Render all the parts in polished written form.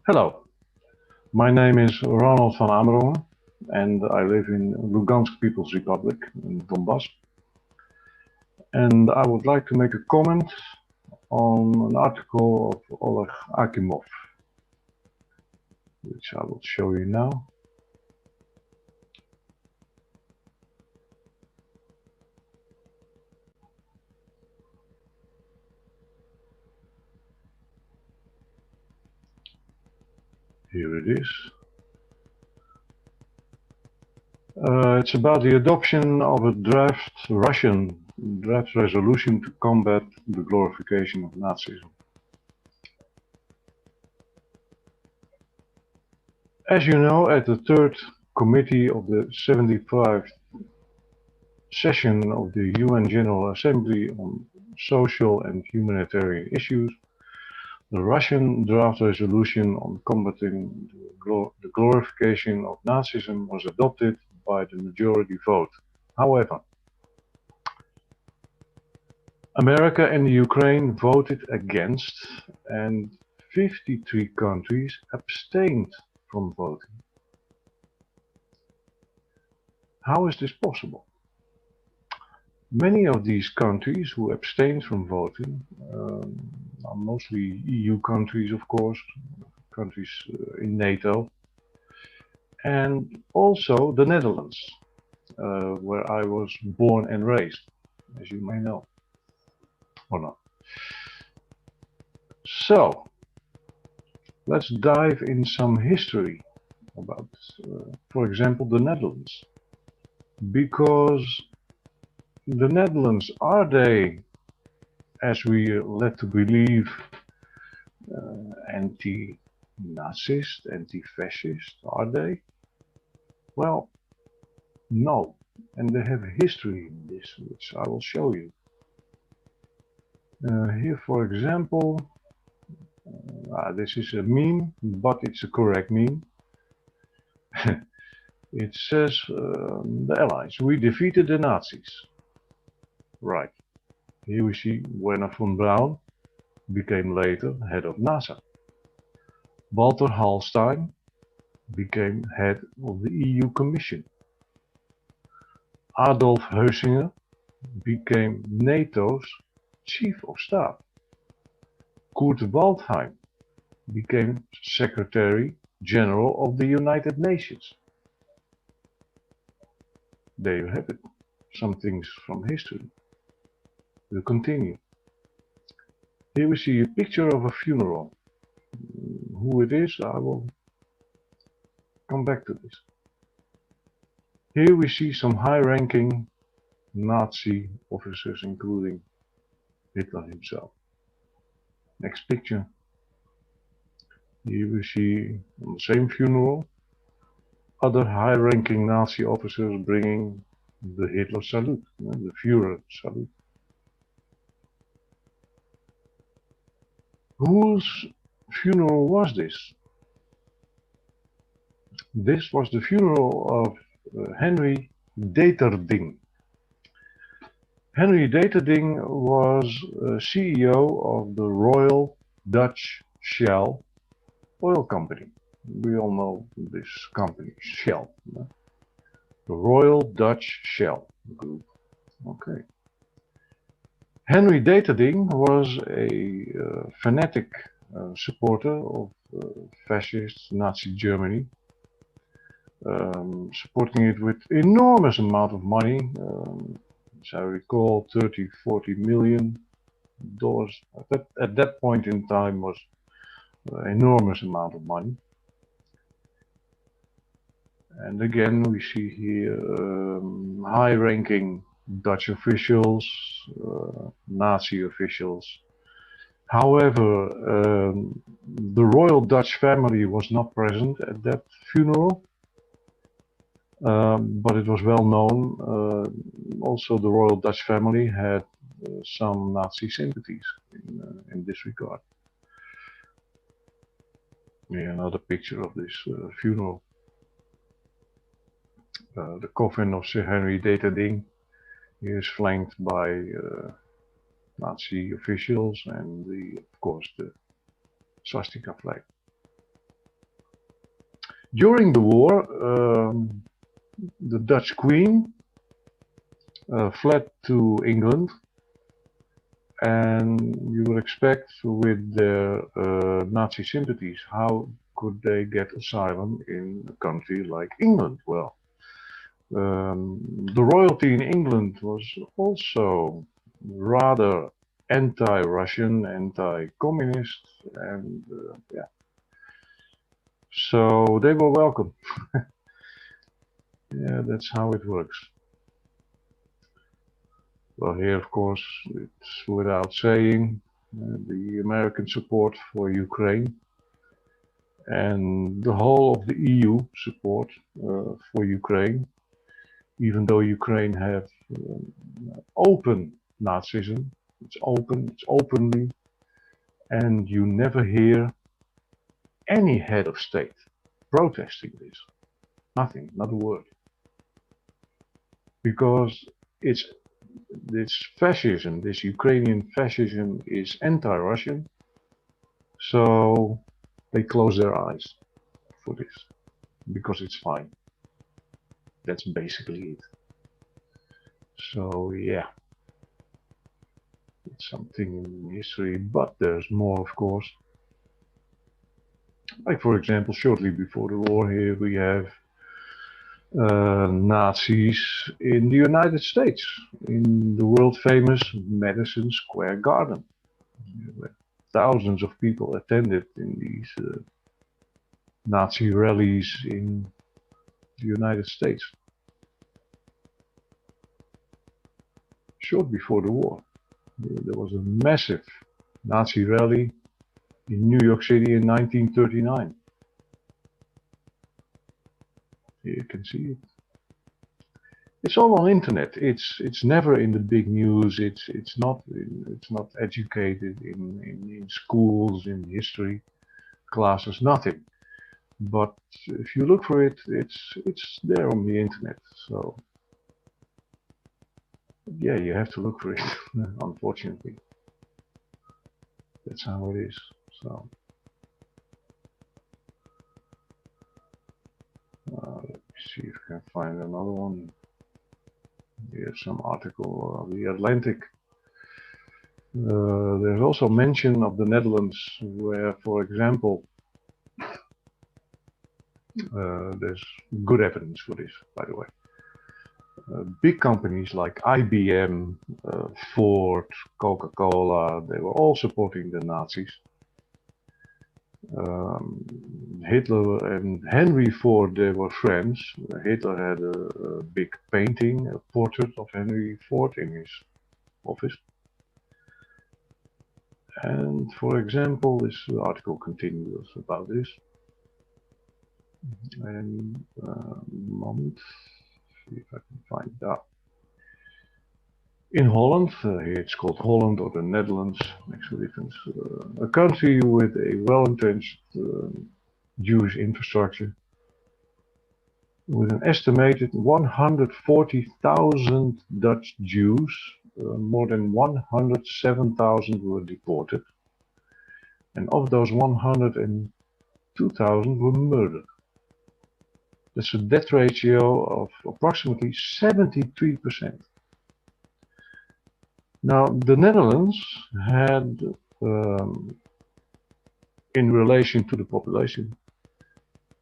Hello, my name is Ronald van Amerongen and I live in Lugansk People's Republic in Donbass. And I would like to make a comment on an article of Oleg Akimov, which I will show you now. Here it is. It's about the adoption of a Russian draft resolution to combat the glorification of Nazism. As you know, at the third committee of the 75th session of the UN General Assembly on Social and Humanitarian Issues, the Russian draft resolution on combating the glorification of Nazism was adopted by the majority vote. However, America and the Ukraine voted against, and 53 countries abstained from voting. How is this possible? Many of these countries who abstained from voting are mostly EU countries, of course, countries in NATO, and also the Netherlands, where I was born and raised, as you may know, or not. So, let's dive in some history about, for example, the Netherlands. Because the Netherlands, are they, as we are led to believe, anti-Nazist, anti-fascist, are they? Well, no, and they have a history in this, which I will show you. Here, for example, this is a meme, but it's a correct meme. It says, the Allies, we defeated the Nazis. Right. Here we see Werner von Braun, became later head of NASA. Walter Hallstein became head of the EU Commission. Adolf Heusinger became NATO's Chief of Staff. Kurt Waldheim became Secretary General of the United Nations. There you have it, some things from history. We'll continue. Here we see a picture of a funeral. Who it is, I will come back to this. Here we see some high-ranking Nazi officers, including Hitler himself. Next picture. Here we see, on the same funeral, other high-ranking Nazi officers bringing the Hitler salute, the Führer salute. Whose funeral was this? This was the funeral of Henry Deterding. Henry Deterding was CEO of the Royal Dutch Shell oil company. We all know this company, Shell. The Royal Dutch Shell Group. Okay. Henry Deterding was a fanatic supporter of fascist Nazi Germany, supporting it with enormous amount of money. As I recall, 30–40 million dollars at that point in time was an enormous amount of money. And again, we see here high-ranking Dutch officials, Nazi officials. However, the royal Dutch family was not present at that funeral, but it was well known. Also, the royal Dutch family had some Nazi sympathies in this regard. Here, another picture of this funeral. The coffin of Sir Henry Deterding is flanked by Nazi officials and of course, the swastika flag. During the war, the Dutch Queen fled to England, and you would expect with their Nazi sympathies, how could they get asylum in a country like England? Well, the royalty in England was also rather anti-Russian, anti-communist, and yeah, so they were welcome. Yeah, that's how it works. Well, here, of course, it's without saying the American support for Ukraine and the whole of the EU support for Ukraine, even though Ukraine have open Nazism, it's open, it's openly, and you never hear any head of state protesting this. Nothing, not a word. Because it's this fascism, this Ukrainian fascism is anti-Russian, so they close their eyes for this, because it's fine. That's basically it. So yeah, it's something in history, but there's more, of course. Like, for example, shortly before the war here, we have Nazis in the United States, in the world famous Madison Square Garden, where thousands of people attended in these Nazi rallies in the United States. Short before the war, there was a massive Nazi rally in New York City in 1939. Here you can see it. It's all on internet. It's never in the big news. It's not educated in schools, in history classes, nothing. But if you look for it, it's there on the internet. So yeah, you have to look for it. Unfortunately, that's how it is. So let me see if I can find another one. Here's some article of the Atlantic. There's also mention of the Netherlands, where, for example, there's good evidence for this, by the way. Big companies like IBM, Ford, Coca-Cola, they were all supporting the Nazis. Hitler and Henry Ford, they were friends. Hitler had a big painting, a portrait of Henry Ford in his office. And for example, this article continues about this. And moment, see if I can find that. In Holland, here it's called Holland or the Netherlands, makes no difference. A country with a well-entrenched Jewish infrastructure, with an estimated 140,000 Dutch Jews, more than 107,000 were deported, and of those 102,000 were murdered. That's a death ratio of approximately 73%. Now, the Netherlands had, in relation to the population,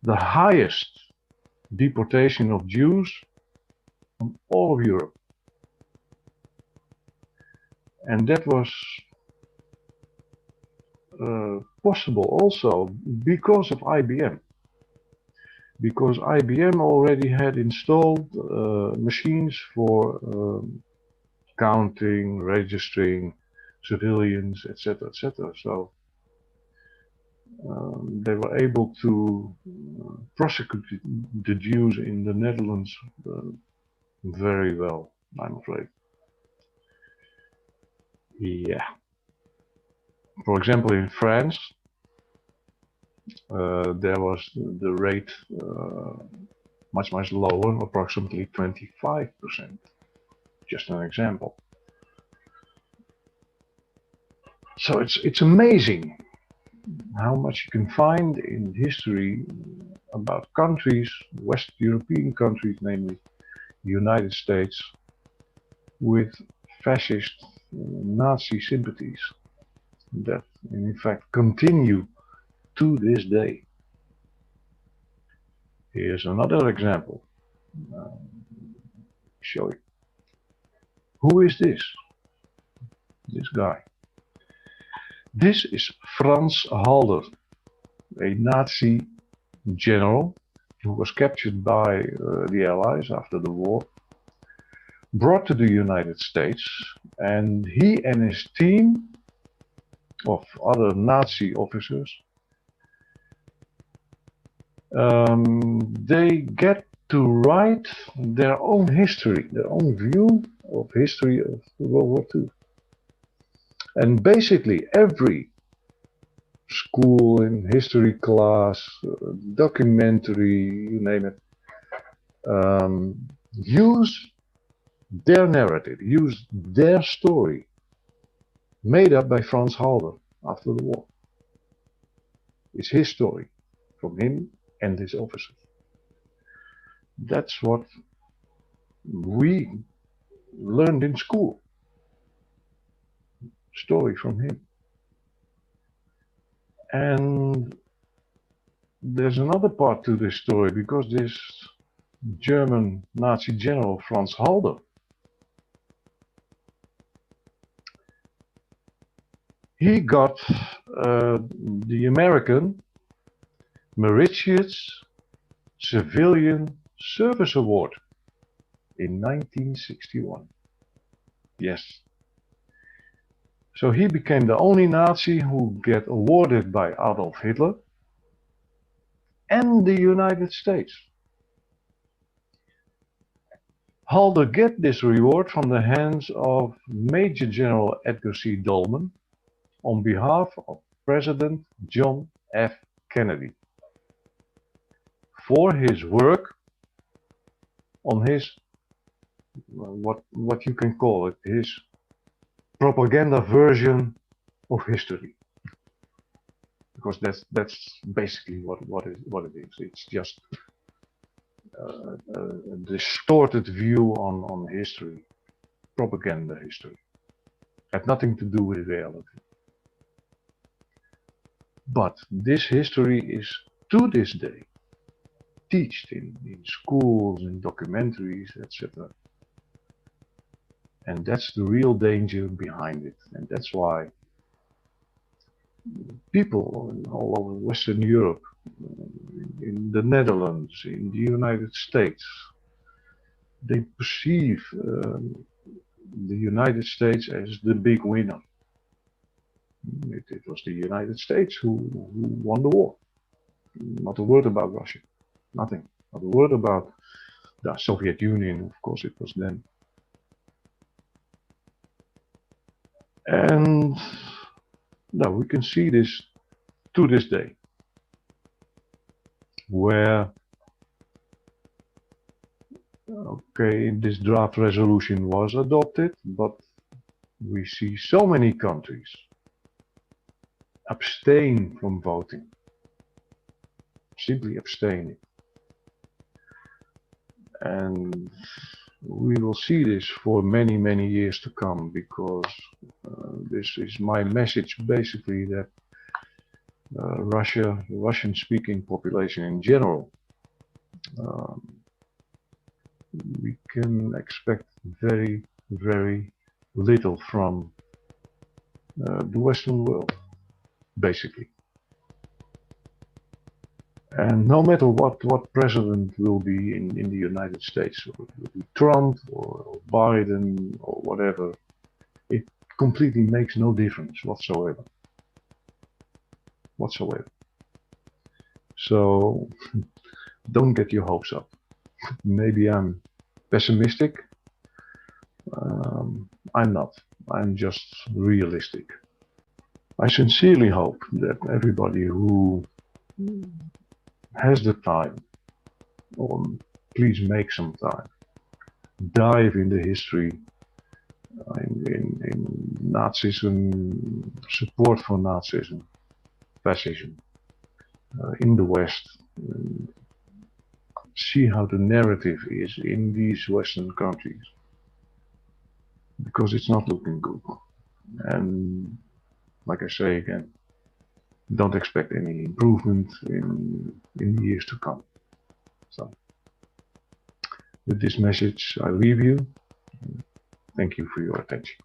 the highest deportation of Jews from all of Europe. And that was possible also because of IBM. Because IBM already had installed machines for counting, registering civilians, etc., etc. So they were able to prosecute the Jews in the Netherlands very well, I'm afraid. Yeah. For example, in France, there was the rate much lower, approximately 25%. Just an example. So it's amazing how much you can find in history about countries, West European countries, namely the United States, with fascist Nazi sympathies that in fact continue to this day. Here's another example. Show you. Who is this? This guy. This is Franz Halder, a Nazi general who was captured by the Allies after the war, brought to the United States, and he and his team of other Nazi officers, they get to write their own history, their own view of history of World War II. And basically every school in history class, documentary, you name it, use their narrative, use their story, made up by Franz Halder after the war. It's his story, from him and his officers. That's what we learned in school. Story from him. And there's another part to this story, because this German Nazi general Franz Halder, he got the American Meritorious Civilian Service Award in 1961. Yes. So he became the only Nazi who get awarded by Adolf Hitler and the United States. Halder get this reward from the hands of Major General Edgar C. Dolman on behalf of President John F. Kennedy for his work on his, what you can call it, his propaganda version of history, because that's basically what it is. It's just a distorted view on history, propaganda history. Had nothing to do with reality. But this history is to this day taught in schools, in documentaries, etc. And that's the real danger behind it. And that's why people all over Western Europe, in the Netherlands, in the United States, they perceive the United States as the big winner. It was the United States who won the war. Not a word about Russia. Nothing. Not a word about the Soviet Union, of course it was then. And now we can see this to this day, where, okay, this draft resolution was adopted, but we see so many countries abstain from voting, simply abstaining. And we will see this for many, many years to come, because this is my message basically, that Russia, the Russian-speaking population in general, we can expect very, very little from the Western world, basically. And no matter what president will be in the United States, or it will be Trump or Biden or whatever, it completely makes no difference whatsoever. So don't get your hopes up. Maybe I'm pessimistic. I'm not. I'm just realistic. I sincerely hope that everybody who has the time, or please make some time, dive in the history, in Nazism, support for Nazism, fascism, in the West, see how the narrative is in these Western countries, because it's not looking good. And like I say again, don't expect any improvement in the years to come. So with this message I leave you. Thank you for your attention.